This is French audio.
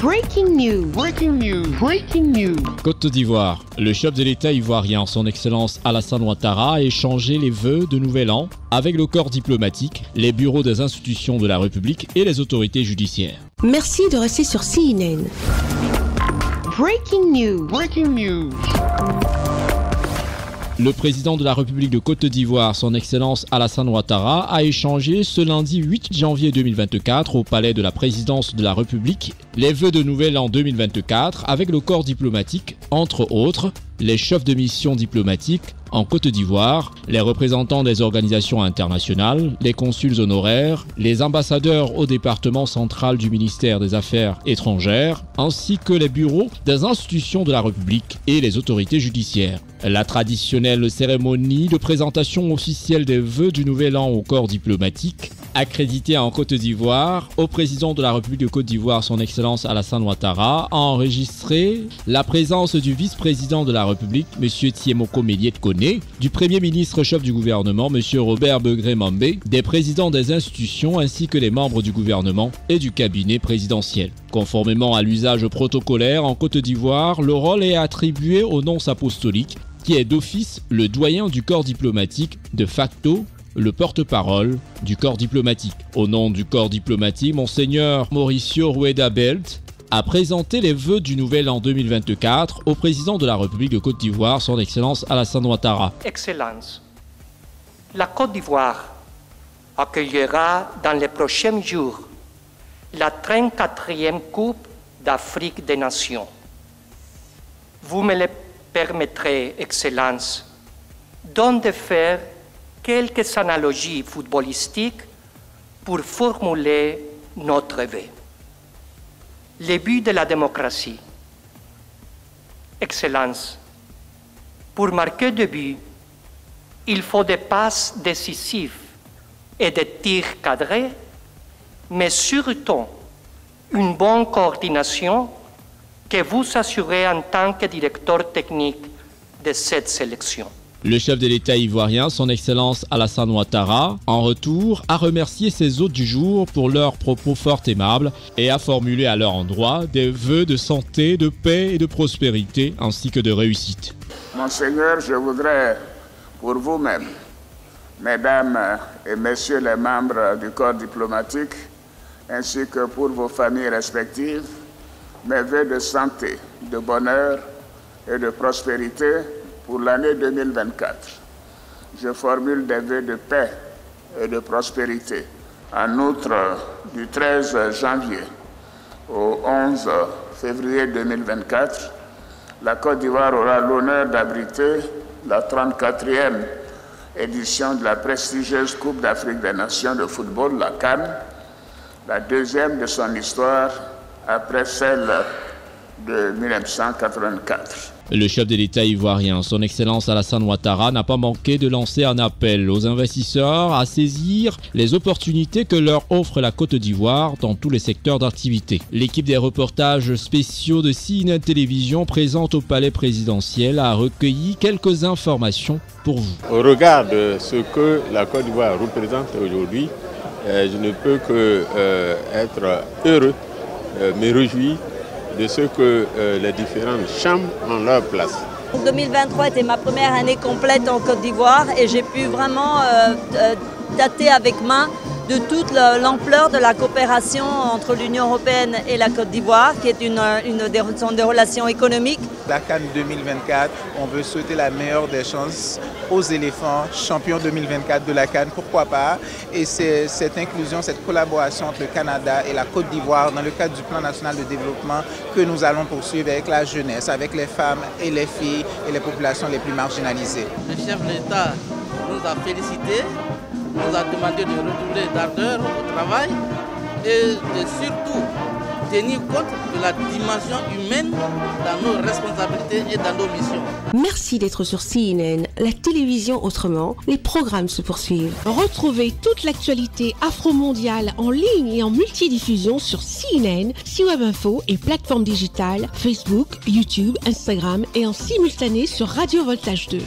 Breaking news. Breaking news. Breaking news. Côte d'Ivoire. Le chef de l'État ivoirien, son Excellence Alassane Ouattara, a échangé les vœux de Nouvel An avec le corps diplomatique, les bureaux des institutions de la République et les autorités judiciaires. Merci de rester sur CNN. Breaking news. Breaking news. Le président de la République de Côte d'Ivoire, son Excellence Alassane Ouattara, a échangé ce lundi 8 janvier 2024 au palais de la présidence de la République les vœux de Nouvel An 2024 avec le corps diplomatique, entre autres, les chefs de mission diplomatiques en Côte d'Ivoire, les représentants des organisations internationales, les consuls honoraires, les ambassadeurs au département central du ministère des Affaires étrangères, ainsi que les bureaux des institutions de la République et les autorités judiciaires. La traditionnelle cérémonie de présentation officielle des vœux du Nouvel An au corps diplomatique, accrédité en Côte d'Ivoire, au président de la République de Côte d'Ivoire, son Excellence Alassane Ouattara, a enregistré la présence du vice-président de la République, M. Thiemoko Méliet Koné, du Premier ministre chef du gouvernement, M. Robert Begré-Mambé, des présidents des institutions ainsi que les membres du gouvernement et du cabinet présidentiel. Conformément à l'usage protocolaire en Côte d'Ivoire, le rôle est attribué au nonce apostolique, qui est d'office le doyen du corps diplomatique, de facto le porte-parole du corps diplomatique. Au nom du corps diplomatique, Monseigneur Mauricio Rueda Belt a présenté les vœux du Nouvel An 2024 au président de la République de Côte d'Ivoire, son Excellence Alassane Ouattara. Excellence, la Côte d'Ivoire accueillera dans les prochains jours la 34e Coupe d'Afrique des Nations. Vous me le permettrez, Excellence, donc de faire quelques analogies footballistiques pour formuler notre vœu. Les buts de la démocratie. Excellence, pour marquer des buts, il faut des passes décisives et des tirs cadrés, mais surtout une bonne coordination que vous assurez en tant que directeur technique de cette sélection. Le chef de l'État ivoirien, son Excellence Alassane Ouattara, en retour, a remercié ses hôtes du jour pour leurs propos fort aimables et a formulé à leur endroit des vœux de santé, de paix et de prospérité, ainsi que de réussite. Monseigneur, je voudrais, pour vous-même, mesdames et messieurs les membres du corps diplomatique, ainsi que pour vos familles respectives, mes vœux de santé, de bonheur et de prospérité pour l'année 2024. Je formule des vœux de paix et de prospérité. En outre, du 13 janvier au 11 février 2024, la Côte d'Ivoire aura l'honneur d'abriter la 34e édition de la prestigieuse Coupe d'Afrique des Nations de football, la CAN, la deuxième de son histoire après celle de 1984. Le chef de l'État ivoirien, son Excellence Alassane Ouattara, n'a pas manqué de lancer un appel aux investisseurs à saisir les opportunités que leur offre la Côte d'Ivoire dans tous les secteurs d'activité. L'équipe des reportages spéciaux de CNN Télévision présente au palais présidentiel a recueilli quelques informations pour vous. Au regard de ce que la Côte d'Ivoire représente aujourd'hui, je ne peux que être heureux, me réjouir de ce que les différentes chambres ont leur place. 2023 était ma première année complète en Côte d'Ivoire et j'ai pu vraiment tâter avec main de toute l'ampleur de la coopération entre l'Union européenne et la Côte d'Ivoire, qui est sont des relations économiques. La CAN 2024, on veut souhaiter la meilleure des chances aux éléphants, champions 2024 de la CAN, pourquoi pas. Et c'est cette inclusion, cette collaboration entre le Canada et la Côte d'Ivoire dans le cadre du plan national de développement que nous allons poursuivre avec la jeunesse, avec les femmes et les filles et les populations les plus marginalisées. Le chef de l'État nous a félicités, nous a demandé de redoubler d'ardeur au travail et de surtout tenir compte de la dimension humaine dans nos responsabilités et dans nos missions. Merci d'être sur CNN, la télévision autrement. Les programmes se poursuivent. Retrouvez toute l'actualité afro-mondiale en ligne et en multidiffusion sur CNN, C-Web Info et plateformes digitales, Facebook, YouTube, Instagram et en simultané sur Radio Voltage 2.